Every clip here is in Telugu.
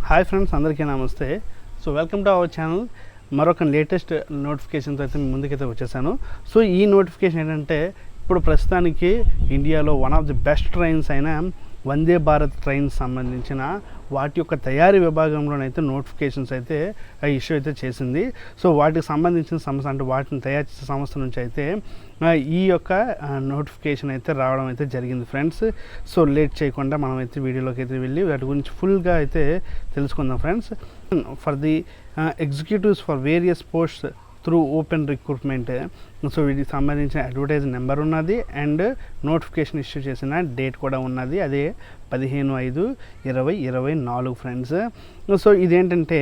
హాయ్ ఫ్రెండ్స్, అందరికీ నమస్తే. So welcome to our channel. మరొక లేటెస్ట్ నోటిఫికేషన్తో అయితే మీ ముందుకైతే వచ్చేసాను. సో ఈ నోటిఫికేషన్ ఏంటంటే, ఇప్పుడు ప్రస్తుతానికి ఇండియాలో one of the best trains అయిన వందే భారత్ ట్రైన్స్ సంబంధించిన వాటి యొక్క తయారీ విభాగంలోనైతే నోటిఫికేషన్స్ అయితే ఇష్యూ అయితే చేసింది. సో వాటికి సంబంధించిన సంస్థ అంటే వాటిని తయారు చేసే సంస్థ నుంచి అయితే ఈ యొక్క నోటిఫికేషన్ అయితే రావడం అయితే జరిగింది ఫ్రెండ్స్. సో లేట్ చేయకుండా మనం అయితే వీడియోలోకి అయితే వెళ్ళి వాటి గురించి ఫుల్గా అయితే తెలుసుకుందాం friends. For the executives for various posts through open recruitment. So వీటికి సంబంధించిన అడ్వర్టైజ్ నెంబర్ ఉన్నది అండ్ నోటిఫికేషన్ ఇష్యూ చేసిన డేట్ కూడా ఉన్నది. అదే 15/5/2024 ఫ్రెండ్స్. సో ఇదేంటంటే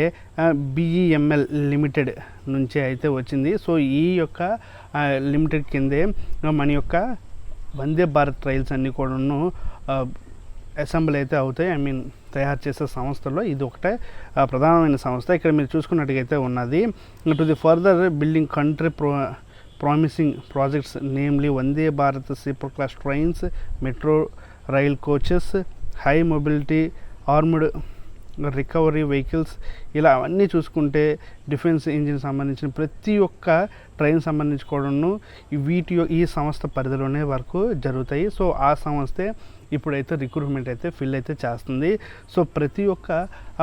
BEML లిమిటెడ్ నుంచి అయితే వచ్చింది. సో ఈ యొక్క లిమిటెడ్ కిందే మన యొక్క వందే భారత్ రైల్స్ అన్నీ కూడాను అసెంబ్లీ అయితే అవుతాయి. తయారు చేసే సంస్థలో ఇది ఒకటే ప్రధానమైన సంస్థ. ఇక్కడ మీరు చూసుకున్నట్టుగైతే ఉన్నది. To the further building country promising projects namely Vande Bharat super class trains, metro rail coaches, high mobility armed recovery vehicles, ఇలా అవన్నీ చూసుకుంటే డిఫెన్స్ ఇంజిన్ సంబంధించిన ప్రతి ఒక్క ట్రైన్ సంబంధించుకోవడం ఈ సంస్థ పరిధిలోనే వరకు జరుగుతాయి. సో ఆ సంస్థే ఇప్పుడైతే రిక్రూట్మెంట్ అయితే ఫిల్ అయితే చేస్తుంది. సో ప్రతి ఒక్క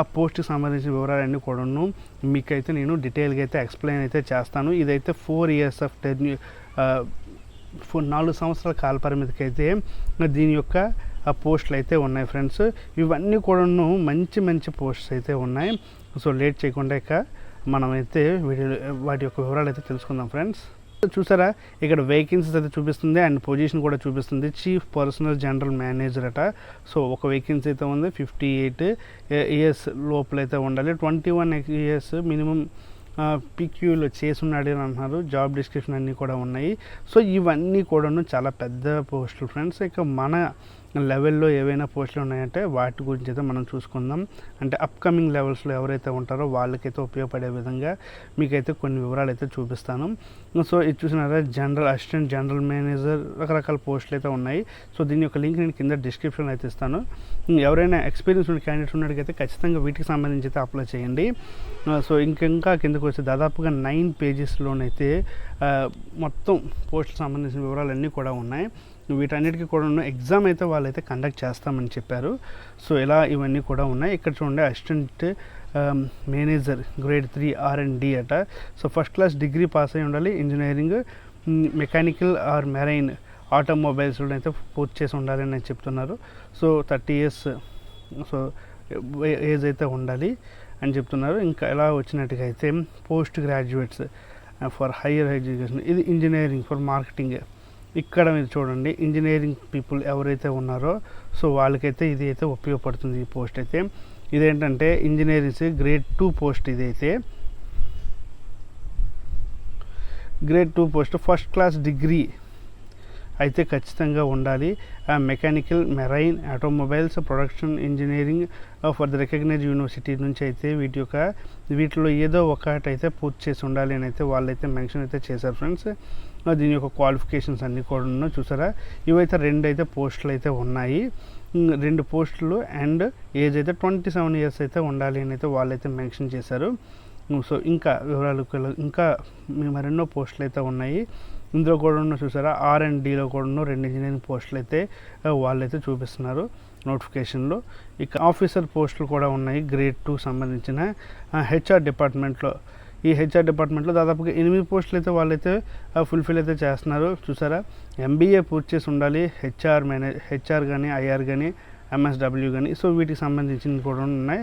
ఆ పోస్ట్కి సంబంధించిన వివరాలన్నీ కూడాను మీకైతే నేను డీటెయిల్గా అయితే ఎక్స్ప్లెయిన్ అయితే చేస్తాను. ఇదైతే 4 years ఆఫ్ 4 సంవత్సరాల కాల పరిమితికి అయితే దీని యొక్క పోస్టులు అయితే ఉన్నాయి ఫ్రెండ్స్. ఇవన్నీ కూడాను మంచి పోస్ట్స్ అయితే ఉన్నాయి. సో లేట్ చేయకుండా ఇక మనమైతే వాటి యొక్క వివరాలు అయితే తెలుసుకుందాం ఫ్రెండ్స్. చూసారా, ఇక్కడ వేకెన్సీస్ అయితే చూపిస్తుంది అండ్ పొజిషన్ కూడా చూపిస్తుంది. చీఫ్ పర్సనల్ జనరల్ మేనేజర్ అట. సో ఒక వేకెన్సీ అయితే ఉంది. 58 years లోపలైతే ఉండాలి. 21 years మినిమం PQలో చేసి ఉన్నాడు అని అంటున్నారు. జాబ్ డిస్క్రిప్షన్ అన్నీ కూడా ఉన్నాయి. సో ఇవన్నీ కూడాను చాలా పెద్ద పోస్టులు ఫ్రెండ్స్. ఇక మన లెవెల్లో ఏవైనా పోస్టులు ఉన్నాయంటే వాటి గురించి అయితే మనం చూసుకుందాం. అంటే అప్కమింగ్ లెవెల్స్లో ఎవరైతే ఉంటారో వాళ్ళకైతే ఉపయోగపడే విధంగా మీకైతే కొన్ని వివరాలు అయితే చూపిస్తాను. సో ఇది చూసినారా, జనరల్ అసిస్టెంట్ జనరల్ మేనేజర్, రకరకాల పోస్టులు అయితే ఉన్నాయి. సో దీని యొక్క లింక్ నేను కింద డిస్క్రిప్షన్లో అయితే ఇస్తాను. ఎవరైనా ఎక్స్పీరియన్స్ ఉన్న క్యాండిడేట్స్ ఉన్నట్టుకైతే ఖచ్చితంగా వీటికి సంబంధించి అయితే అప్లై చేయండి. సో ఇంకా కిందకు వచ్చి దాదాపుగా 9 pagesలోనైతే మొత్తం పోస్టులకు సంబంధించిన వివరాలన్నీ కూడా ఉన్నాయి. వీటన్నిటికీ కూడా ఎగ్జామ్ అయితే వాళ్ళైతే కండక్ట్ చేస్తామని చెప్పారు. సో ఇలా ఇవన్నీ కూడా ఉన్నాయి. ఇక్కడ చూడండి, అసిస్టెంట్ మేనేజర్ గ్రేడ్ 3 R&D అట. So first class degree pass అయి ఉండాలి. ఇంజనీరింగ్, మెకానికల్ ఆర్ మెరైన్, ఆటోమొబైల్స్లో అయితే పూర్తి చేసి ఉండాలి అని చెప్తున్నారు. సో 30 years సో ఏజ్ అయితే ఉండాలి అని చెప్తున్నారు. ఇంకా ఎలా వచ్చినట్టుగా అయితే post graduates for higher education, ఇది ఇంజనీరింగ్ ఫర్ మార్కెటింగ్. ఇక్కడ మీరు చూడండి, ఇంజనీరింగ్ పీపుల్ ఎవరైతే ఉన్నారో సో వాళ్ళకైతే ఇది అయితే ఉపయోగపడుతుంది. ఈ పోస్ట్ అయితే ఇదేంటంటే ఇంజనీరింగ్స్ గ్రేడ్ 2 పోస్ట్. ఇదైతే grade 2 post. First class degree అయితే ఖచ్చితంగా ఉండాలి. Mechanical, marine, automobiles, production engineering for the recognised university నుంచి అయితే వీటిలో ఏదో ఒకటైతే పూర్తి చేసి ఉండాలి అని అయితే వాళ్ళైతే మెన్షన్ అయితే చేశారు ఫ్రెండ్స్. దీని యొక్క క్వాలిఫికేషన్స్ అన్నీ కూడా ఉన్నాయి. చూసారా, ఇవైతే 2 అయితే పోస్టులు అయితే ఉన్నాయి. 2 పోస్టులు అండ్ ఏజ్ అయితే 27 years అయితే ఉండాలి అని అయితే వాళ్ళైతే మెన్షన్ చేశారు. సో ఇంకా వివరాలకు ఇంకా మరెన్నో పోస్టులు అయితే ఉన్నాయి. ఇందులో కూడా చూసారా, R&Dలో కూడా 2 ఇంజనీరింగ్ పోస్టులు అయితే వాళ్ళైతే చూపిస్తున్నారు నోటిఫికేషన్లో. ఇక ఆఫీసర్ పోస్టులు కూడా ఉన్నాయి గ్రేడ్ 2 సంబంధించిన. HR డిపార్ట్మెంట్లో, ఈ HR డిపార్ట్మెంట్లో దాదాపుగా 8 పోస్టులు అయితే వాళ్ళైతే ఫుల్ఫిల్ అయితే చేస్తున్నారు. చూసారా, MBA పూర్తి చేసి ఉండాలి. HR కానీ, IR కానీ, MSW కానీ. సో వీటికి సంబంధించినవి కూడా ఉన్నాయి.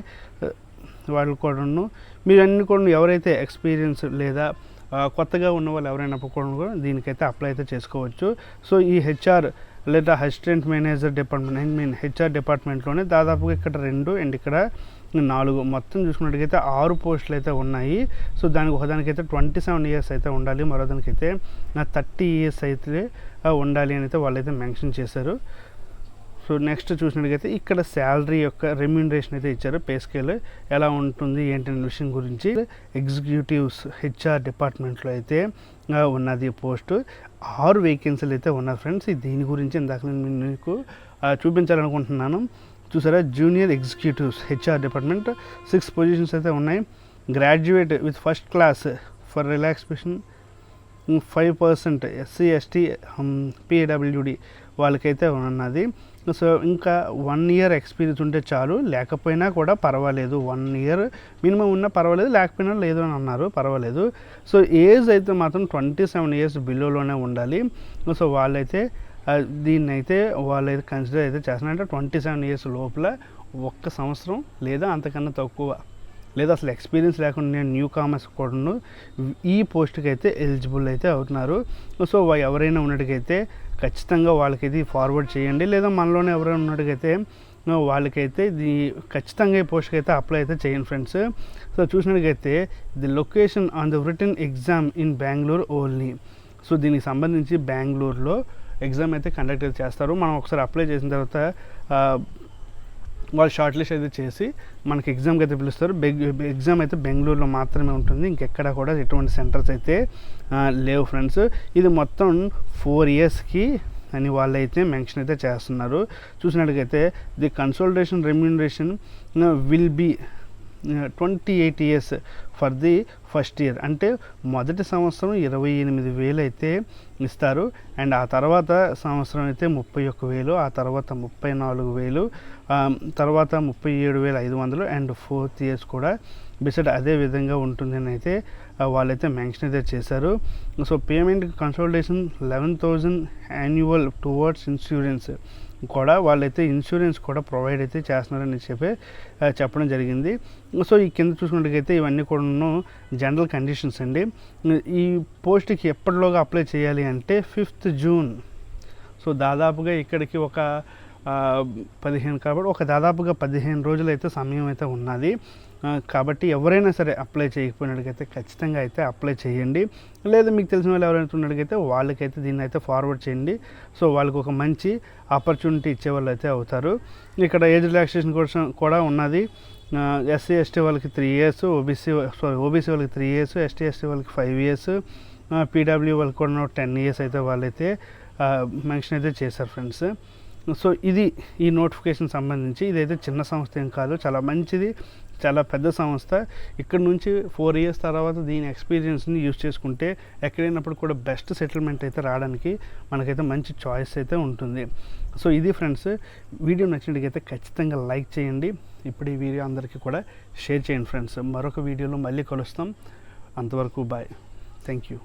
వాళ్ళు కూడా మీరు అన్ని కూడా ఎవరైతే ఎక్స్పీరియన్స్ లేదా కొత్తగా ఉన్న వాళ్ళు ఎవరైనా కూడా దీనికైతే అప్లై అయితే చేసుకోవచ్చు. సో ఈ HR లేదా అసిస్టెంట్ మేనేజర్ డిపార్ట్మెంట్, HR డిపార్ట్మెంట్లోనే దాదాపుగా ఇక్కడ 2 అండ్ ఇక్కడ 4, మొత్తం చూసుకున్నట్టుకైతే 6 పోస్టులు అయితే ఉన్నాయి. సో ఒకదానికైతే 27 years అయితే ఉండాలి, మరో దానికైతే 30 years అయితే ఉండాలి అని అయితే వాళ్ళైతే మెన్షన్ చేశారు. సో నెక్స్ట్ చూసినట్టుగైతే ఇక్కడ శాలరీ యొక్క రెమ్యూనరేషన్ అయితే ఇచ్చారు. పే స్కేల్ ఎలా ఉంటుంది ఏంటనే విషయం గురించి ఎగ్జిక్యూటివ్స్ HR డిపార్ట్మెంట్లో అయితే ఉన్నది పోస్టు. 6 వేకెన్సీలు అయితే ఉన్నాయి ఫ్రెండ్స్. దీని గురించి ఇందాక నేను మీకు చూపించాలనుకుంటున్నాను. చూసారా, junior executives HR department 6 positions అయితే ఉన్నాయి. Graduate with first class for relaxation 5% SC ST PWD వాళ్ళకైతే ఉన్నది. సో ఇంకా 1 ఇయర్ ఎక్స్పీరియన్స్ ఉంటే చాలు, లేకపోయినా కూడా పర్వాలేదు. 1 ఇయర్ మినిమం ఉన్నా పర్వాలేదు, లేకపోయినా లేదు అని అన్నారు, పర్వాలేదు. సో ఏజ్ అయితే మాత్రం 27 ఇయర్స్ బిలోలోనే ఉండాలి. సో వాళ్ళైతే దీన్ని అయితే వాళ్ళైతే కన్సిడర్ అయితే చేస్తున్నారు. అంటే 27 ఇయర్స్ లోపల 1 సంవత్సరం లేదా అంతకన్నా తక్కువ, లేదా అసలు ఎక్స్పీరియన్స్ లేకుండా నేను న్యూ కామర్స్ కూడా ఈ పోస్ట్కి అయితే ఎలిజిబుల్ అయితే అవుతున్నారు. సో ఎవరైనా ఉన్నట్టుకైతే ఖచ్చితంగా వాళ్ళకైతే ఫార్వర్డ్ చేయండి, లేదా మనలోనే ఎవరైనా ఉన్నట్టుకైతే వాళ్ళకైతే ఇది ఖచ్చితంగా ఈ పోస్ట్కి అయితే అప్లై అయితే చేయండి ఫ్రెండ్స్. సో చూసినట్టుకైతే the location on the written exam in Bengaluru only. So దీనికి సంబంధించి బెంగళూరులో ఎగ్జామ్ అయితే కండక్ట్ అయితే చేస్తారు. మనం ఒకసారి అప్లై చేసిన తర్వాత వాళ్ళు షార్ట్ లిస్ట్ అయితే చేసి మనకి ఎగ్జామ్కి అయితే పిలుస్తారు. ఎగ్జామ్ అయితే బెంగళూరులో మాత్రమే ఉంటుంది, ఇంకెక్కడ కూడా ఎటువంటి సెంటర్స్ అయితే లేవు ఫ్రెండ్స్. ఇది మొత్తం 4 ఇయర్స్కి అని వాళ్ళైతే మెన్షన్ అయితే చేస్తున్నారు. చూసినట్టుగైతే the consultation remuneration will be 28 years for the first year. అంటే మొదటి సంవత్సరం 28,000 అయితే ఇస్తారు, అండ్ ఆ తర్వాత సంవత్సరం అయితే 31,000, ఆ తర్వాత 34,000, తర్వాత 37,500 అండ్ 4th ఇయర్స్ కూడా బిసైడ్ అదే విధంగా ఉంటుందని అయితే వాళ్ళైతే మెన్షన్ అయితే చేశారు. So payment consultation 11,000 annual towards insurance కూడా వాళ్ళైతే ఇన్సూరెన్స్ కూడా ప్రొవైడ్ అయితే చేస్తున్నారని చెప్పడం జరిగింది. సో ఈ కింద చూసుకున్నట్టుకైతే ఇవన్నీ కూడా జనరల్ కండిషన్స్ అండి. ఈ పోస్ట్కి ఎప్పటిలోగా అప్లై చేయాలి అంటే 5th జూన్. సో దాదాపుగా ఇక్కడికి ఒక 15 కాబట్టి దాదాపుగా 15 రోజులు అయితే సమయం అయితే ఉన్నది. కాబట్టి ఎవరైనా సరే అప్లై చేయకపోయినట్టుకైతే ఖచ్చితంగా అయితే అప్లై చేయండి, లేదా మీకు తెలిసిన వాళ్ళు ఎవరైనా ఉన్నట్టుకైతే వాళ్ళకైతే దీన్ని అయితే ఫార్వర్డ్ చేయండి. సో వాళ్ళకి ఒక మంచి ఆపర్చునిటీ ఇచ్చేవాళ్ళు అయితే అవుతారు. ఇక్కడ ఏజ్ రిలాక్సేషన్ కోసం కూడా ఉన్నది. SC ST వాళ్ళకి 3 ఇయర్స్, ఓబీసీ వాళ్ళకి 3 ఇయర్స్, ST ST వాళ్ళకి 5 ఇయర్స్, PW వాళ్ళకి కూడా 10 ఇయర్స్ అయితే వాళ్ళైతే మెన్షన్ అయితే చేశారు ఫ్రెండ్స్. సో ఇది ఈ నోటిఫికేషన్ సంబంధించి. ఇదైతే చిన్న సంస్థ ఏం కాదు, చాలా మంచిది, చాలా పెద్ద సంస్థ. ఇక్కడ నుంచి 4 ఇయర్స్ తర్వాత దీని ఎక్స్పీరియన్స్ని యూజ్ చేసుకుంటే ఎక్కడైనప్పుడు కూడా బెస్ట్ సెటిల్మెంట్ అయితే రావడానికి మనకైతే మంచి చాయిస్ అయితే ఉంటుంది. సో ఇది ఫ్రెండ్స్, వీడియో నచ్చినట్టుకైతే ఖచ్చితంగా లైక్ చేయండి. ఇప్పుడు ఈ వీడియో అందరికీ కూడా షేర్ చేయండి ఫ్రెండ్స్. మరొక వీడియోలో మళ్ళీ కలుస్తాం. అంతవరకు బాయ్, థ్యాంక్ యూ.